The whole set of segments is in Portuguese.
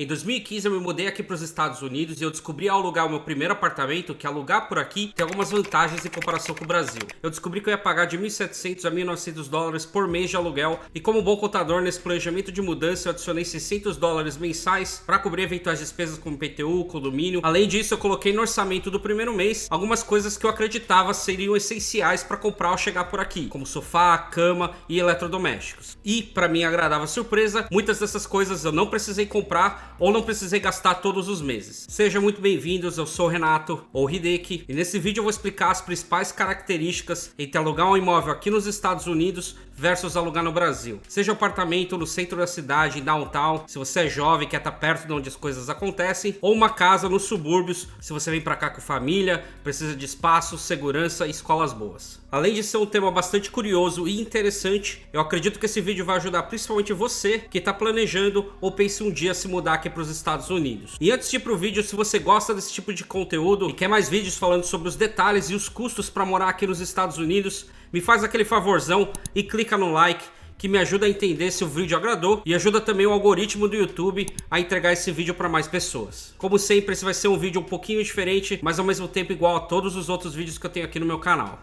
Em 2015 eu me mudei aqui para os Estados Unidos e eu descobri ao alugar o meu primeiro apartamento que alugar por aqui tem algumas vantagens em comparação com o Brasil. Eu descobri que eu ia pagar de 1.700 a 1.900 dólares por mês de aluguel e como bom contador nesse planejamento de mudança eu adicionei 600 dólares mensais para cobrir eventuais despesas como IPTU, condomínio. Além disso eu coloquei no orçamento do primeiro mês algumas coisas que eu acreditava seriam essenciais para comprar ao chegar por aqui, como sofá, cama e eletrodomésticos. E para minha agradável surpresa, muitas dessas coisas eu não precisei comprar ou não precisei gastar todos os meses. Sejam muito bem-vindos, eu sou o Renato, ou Hideki, e nesse vídeo eu vou explicar as principais características entre alugar um imóvel aqui nos Estados Unidos versus alugar no Brasil. Seja um apartamento no centro da cidade, em downtown, se você é jovem, quer estar perto de onde as coisas acontecem, ou uma casa nos subúrbios, se você vem pra cá com família, precisa de espaço, segurança e escolas boas. Além de ser um tema bastante curioso e interessante, eu acredito que esse vídeo vai ajudar principalmente você que está planejando ou pensa um dia se mudar aqui para os Estados Unidos. E antes de ir pro vídeo, se você gosta desse tipo de conteúdo e quer mais vídeos falando sobre os detalhes e os custos para morar aqui nos Estados Unidos, me faz aquele favorzão e clica no like, que me ajuda a entender se o vídeo agradou e ajuda também o algoritmo do YouTube a entregar esse vídeo para mais pessoas. Como sempre, esse vai ser um vídeo um pouquinho diferente, mas ao mesmo tempo igual a todos os outros vídeos que eu tenho aqui no meu canal.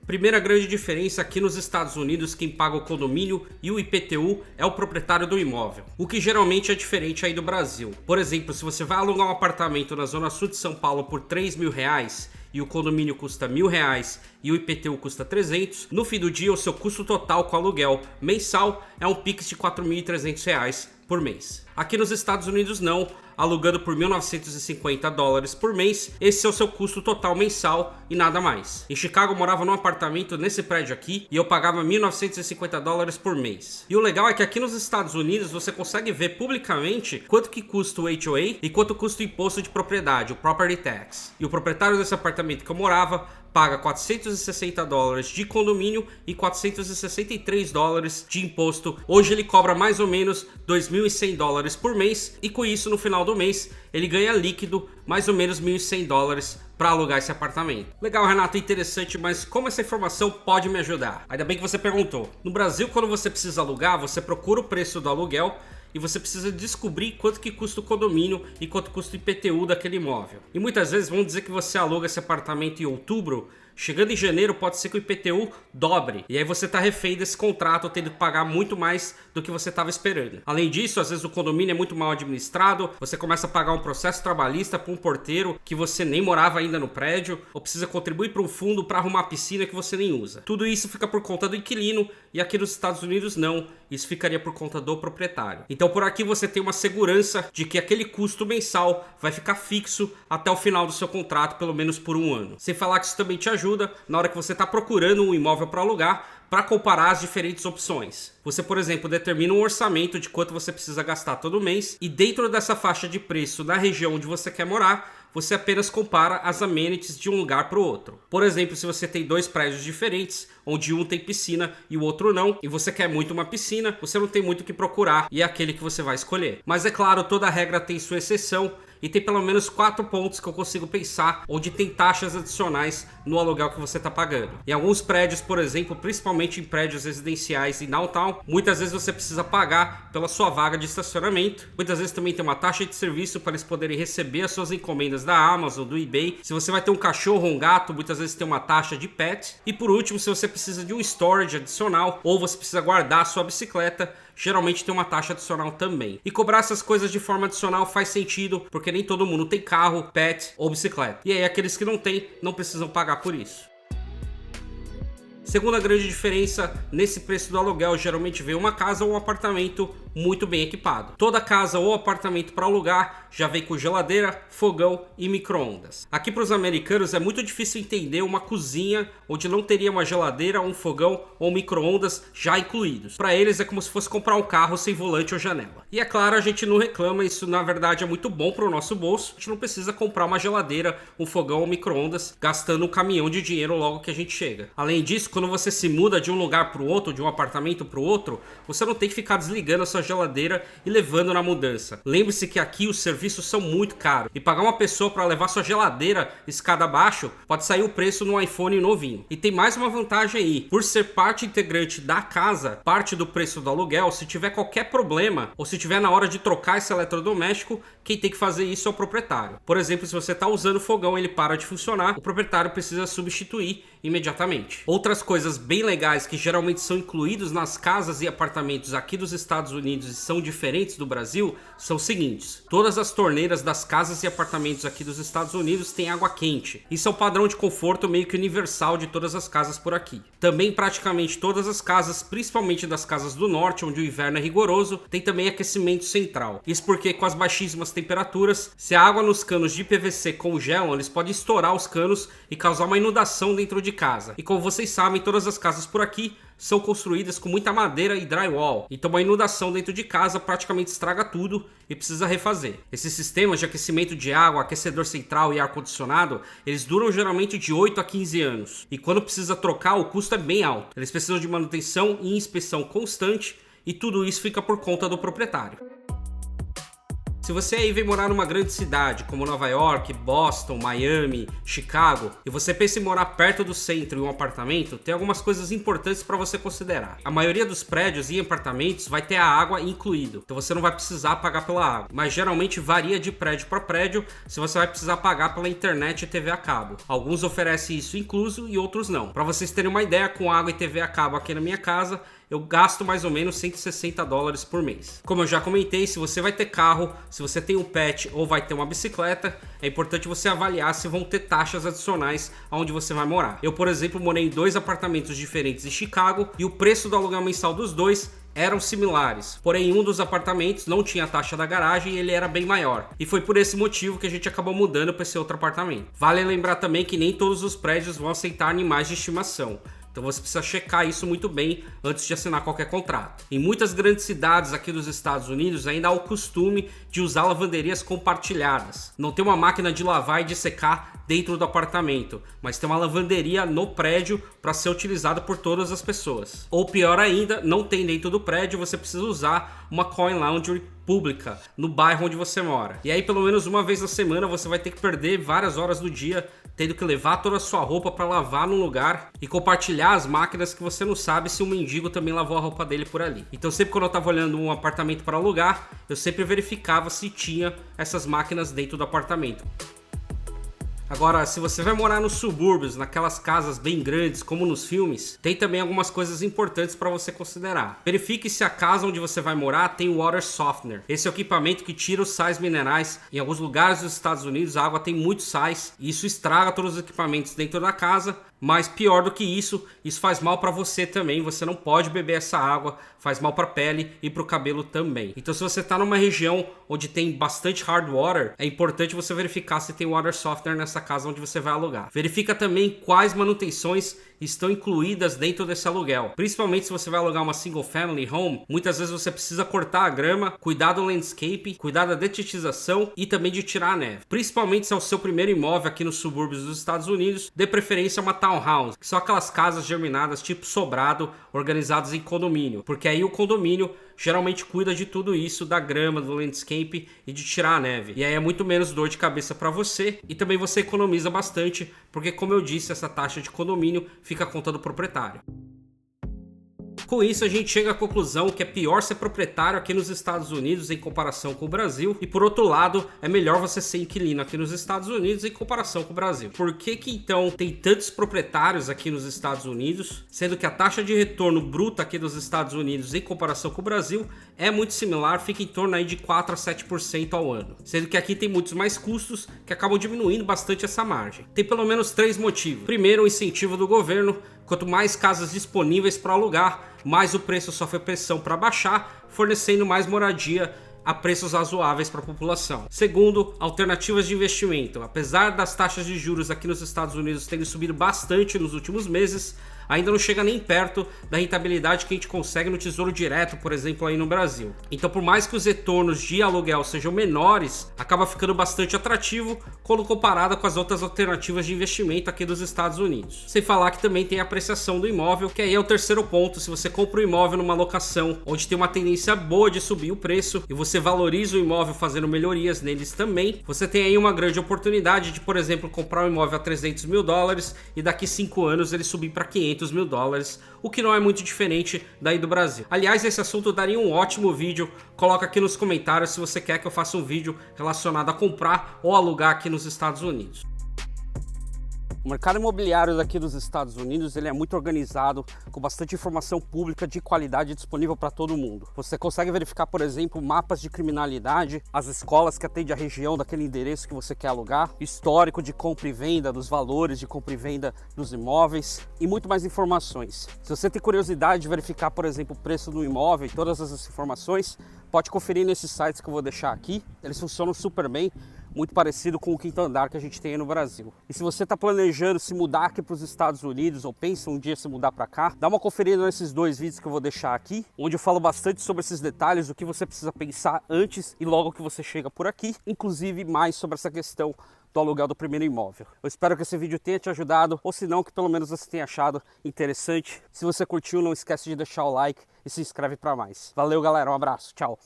Primeira grande diferença aqui nos Estados Unidos, quem paga o condomínio e o IPTU é o proprietário do imóvel, o que geralmente é diferente aí do Brasil. Por exemplo, se você vai alugar um apartamento na zona sul de São Paulo por R$3.000 e o condomínio custa R$1.000 e o IPTU custa 300, no fim do dia o seu custo total com aluguel mensal é um Pix de R$4.300 por mês. Aqui nos Estados Unidos não, alugando por 1.950 dólares por mês, esse é o seu custo total mensal e nada mais. Em Chicago eu morava num apartamento nesse prédio aqui e eu pagava 1.950 dólares por mês. E o legal é que aqui nos Estados Unidos você consegue ver publicamente quanto que custa o HOA e quanto custa o imposto de propriedade, o Property Tax. E o proprietário desse apartamento que eu morava paga 460 dólares de condomínio e 463 dólares de imposto. Hoje ele cobra mais ou menos 2.100 dólares por mês e com isso no final do mês ele ganha líquido mais ou menos 1.100 dólares para alugar esse apartamento. Legal, Renato, interessante, mas como essa informação pode me ajudar? Ainda bem que você perguntou. No Brasil, quando você precisa alugar, você procura o preço do aluguel e você precisa descobrir quanto que custa o condomínio e quanto custa o IPTU daquele imóvel. E muitas vezes vamos dizer que você aluga esse apartamento em outubro, chegando em janeiro pode ser que o IPTU dobre. E aí você está refém desse contrato, tendo que pagar muito mais do que você estava esperando. Além disso, às vezes o condomínio é muito mal administrado, você começa a pagar um processo trabalhista para um porteiro que você nem morava ainda no prédio, ou precisa contribuir para um fundo para arrumar a piscina que você nem usa. Tudo isso fica por conta do inquilino e aqui nos Estados Unidos não. Isso ficaria por conta do proprietário. Então por aqui você tem uma segurança de que aquele custo mensal vai ficar fixo até o final do seu contrato, pelo menos por um ano. Sem falar que isso também te ajuda na hora que você está procurando um imóvel para alugar, para comparar as diferentes opções. Você, por exemplo, determina um orçamento de quanto você precisa gastar todo mês e dentro dessa faixa de preço na região onde você quer morar, você apenas compara as amenities de um lugar para o outro. Por exemplo, se você tem dois prédios diferentes, onde um tem piscina e o outro não, e você quer muito uma piscina, você não tem muito o que procurar e é aquele que você vai escolher. Mas é claro, toda regra tem sua exceção, e tem pelo menos 4 pontos que eu consigo pensar onde tem taxas adicionais no aluguel que você está pagando. Em alguns prédios, por exemplo, principalmente em prédios residenciais em downtown, muitas vezes você precisa pagar pela sua vaga de estacionamento. Muitas vezes também tem uma taxa de serviço para eles poderem receber as suas encomendas da Amazon, do eBay. Se você vai ter um cachorro ou um gato, muitas vezes tem uma taxa de pet. E por último, se você precisa de um storage adicional ou você precisa guardar a sua bicicleta, geralmente tem uma taxa adicional também. E cobrar essas coisas de forma adicional faz sentido, porque nem todo mundo tem carro, pet ou bicicleta. E aí aqueles que não têm, não precisam pagar por isso. Segunda grande diferença nesse preço do aluguel, geralmente vem uma casa ou um apartamento muito bem equipado. Toda casa ou apartamento para alugar já vem com geladeira, fogão e micro-ondas. Aqui para os americanos é muito difícil entender uma cozinha onde não teria uma geladeira, um fogão ou micro-ondas já incluídos. Para eles é como se fosse comprar um carro sem volante ou janela. E é claro, a gente não reclama, isso na verdade é muito bom para o nosso bolso. A gente não precisa comprar uma geladeira, um fogão ou micro-ondas gastando um caminhão de dinheiro logo que a gente chega. Além disso, quando você se muda de um lugar para o outro, de um apartamento para o outro, você não tem que ficar desligando a sua sua geladeira e levando na mudança. Lembre-se que aqui os serviços são muito caros e pagar uma pessoa para levar sua geladeira escada abaixo pode sair o preço no iPhone novinho. E tem mais uma vantagem aí, por ser parte integrante da casa, parte do preço do aluguel, se tiver qualquer problema ou se tiver na hora de trocar esse eletrodoméstico, quem tem que fazer isso é o proprietário. Por exemplo, se você está usando o fogão, ele para de funcionar, o proprietário precisa substituir imediatamente. Outras coisas bem legais que geralmente são incluídos nas casas e apartamentos aqui dos Estados Unidos e são diferentes do Brasil são os seguintes: todas as torneiras das casas e apartamentos aqui dos Estados Unidos têm água quente. Isso é o padrão de conforto meio que universal de todas as casas por aqui. Também praticamente todas as casas, principalmente das casas do norte, onde o inverno é rigoroso, tem também aquecimento central. Isso porque com as baixíssimas temperaturas, se a água nos canos de PVC congelam, eles podem estourar os canos e causar uma inundação dentro de casa. E como vocês sabem, todas as casas por aqui são construídas com muita madeira e drywall, então uma inundação dentro de casa praticamente estraga tudo e precisa refazer. Esses sistemas de aquecimento de água, aquecedor central e ar-condicionado, eles duram geralmente de 8 a 15 anos, e quando precisa trocar o custo é bem alto. Eles precisam de manutenção e inspeção constante, e tudo isso fica por conta do proprietário. Se você aí vem morar numa grande cidade como Nova York, Boston, Miami, Chicago, e você pensa em morar perto do centro em um apartamento, tem algumas coisas importantes para você considerar. A maioria dos prédios e apartamentos vai ter a água incluído, então você não vai precisar pagar pela água, mas geralmente varia de prédio para prédio se você vai precisar pagar pela internet e TV a cabo. Alguns oferecem isso incluso e outros não. Para vocês terem uma ideia, com água e TV a cabo aqui na minha casa, eu gasto mais ou menos $160 por mês. Como eu já comentei, se você vai ter carro, se você tem um pet ou vai ter uma bicicleta, é importante você avaliar se vão ter taxas adicionais aonde você vai morar. Eu, por exemplo, morei em 2 apartamentos diferentes em Chicago e o preço do aluguel mensal dos dois eram similares, porém um dos apartamentos não tinha a taxa da garagem e ele era bem maior, e foi por esse motivo que a gente acabou mudando para esse outro apartamento. Vale lembrar também que nem todos os prédios vão aceitar animais de estimação, então você precisa checar isso muito bem antes de assinar qualquer contrato. Em muitas grandes cidades aqui dos Estados Unidos ainda há o costume de usar lavanderias compartilhadas. Não tem uma máquina de lavar e de secar dentro do apartamento, mas tem uma lavanderia no prédio para ser utilizada por todas as pessoas. Ou pior ainda, não tem dentro do prédio, você precisa usar uma coin laundry pública no bairro onde você mora. E aí pelo menos uma vez na semana você vai ter que perder várias horas do dia tendo que levar toda a sua roupa para lavar num lugar e compartilhar as máquinas que você não sabe se o mendigo também lavou a roupa dele por ali. Então sempre quando eu estava olhando um apartamento para alugar, eu sempre verificava se tinha essas máquinas dentro do apartamento. Agora, se você vai morar nos subúrbios, naquelas casas bem grandes como nos filmes, tem também algumas coisas importantes para você considerar. Verifique se a casa onde você vai morar tem o water softener. Esse é o equipamento que tira os sais minerais. Em alguns lugares dos Estados Unidos a água tem muitos sais e isso estraga todos os equipamentos dentro da casa. Mas pior do que isso faz mal para você também. Você não pode beber essa água, faz mal para a pele e para o cabelo também. Então se você está numa região onde tem bastante hard water, é importante você verificar se tem water softener nessa casa onde você vai alugar. Verifica também quais manutenções estão incluídas dentro desse aluguel. Principalmente se você vai alugar uma single family home, muitas vezes você precisa cortar a grama, cuidar do landscape, cuidar da detetização e também de tirar a neve. Principalmente se é o seu primeiro imóvel aqui nos subúrbios dos Estados Unidos, dê preferência a uma townhouse, que são aquelas casas germinadas tipo sobrado, organizadas em condomínio, porque aí o condomínio geralmente cuida de tudo isso, da grama, do landscape e de tirar a neve. E aí é muito menos dor de cabeça para você e também você economiza bastante, porque como eu disse, essa taxa de condomínio fica à conta do proprietário. Com isso a gente chega à conclusão que é pior ser proprietário aqui nos Estados Unidos em comparação com o Brasil, e por outro lado é melhor você ser inquilino aqui nos Estados Unidos em comparação com o Brasil. Por que que então tem tantos proprietários aqui nos Estados Unidos, sendo que a taxa de retorno bruta aqui dos Estados Unidos em comparação com o Brasil é muito similar, fica em torno aí de 4 a 7% ao ano, sendo que aqui tem muitos mais custos que acabam diminuindo bastante essa margem. Tem pelo menos 3 motivos. Primeiro, o incentivo do governo. Quanto mais casas disponíveis para alugar, mais o preço sofre pressão para baixar, fornecendo mais moradia a preços razoáveis para a população. Segundo, alternativas de investimento. Apesar das taxas de juros aqui nos Estados Unidos terem subido bastante nos últimos meses, ainda não chega nem perto da rentabilidade que a gente consegue no Tesouro Direto, por exemplo, aí no Brasil. Então, por mais que os retornos de aluguel sejam menores, acaba ficando bastante atrativo quando comparado com as outras alternativas de investimento aqui dos Estados Unidos. Sem falar que também tem a apreciação do imóvel, que aí é o terceiro ponto. Se você compra um imóvel numa locação onde tem uma tendência boa de subir o preço e você valoriza o imóvel fazendo melhorias neles também, você tem aí uma grande oportunidade de, por exemplo, comprar um imóvel a $300 mil e daqui 5 anos ele subir para $500 mil, o que não é muito diferente daí do Brasil. Aliás, esse assunto daria um ótimo vídeo. Coloca aqui nos comentários se você quer que eu faça um vídeo relacionado a comprar ou alugar aqui nos Estados Unidos. O mercado imobiliário daqui dos Estados Unidos, ele é muito organizado, com bastante informação pública de qualidade disponível para todo mundo. Você consegue verificar, por exemplo, mapas de criminalidade, as escolas que atendem a região daquele endereço que você quer alugar, histórico de compra e venda, dos valores de compra e venda dos imóveis e muito mais informações. Se você tem curiosidade de verificar, por exemplo, o preço do imóvel e todas essas informações, pode conferir nesses sites que eu vou deixar aqui. Eles funcionam super bem, muito parecido com o Quinto Andar que a gente tem aí no Brasil. E se você está planejando se mudar aqui para os Estados Unidos ou pensa um dia se mudar para cá, dá uma conferida nesses 2 vídeos que eu vou deixar aqui, onde eu falo bastante sobre esses detalhes, o que você precisa pensar antes e logo que você chega por aqui, inclusive mais sobre essa questão do aluguel do primeiro imóvel. Eu espero que esse vídeo tenha te ajudado, ou se não, que pelo menos você tenha achado interessante. Se você curtiu, não esquece de deixar o like e se inscreve para mais. Valeu, galera, um abraço, tchau!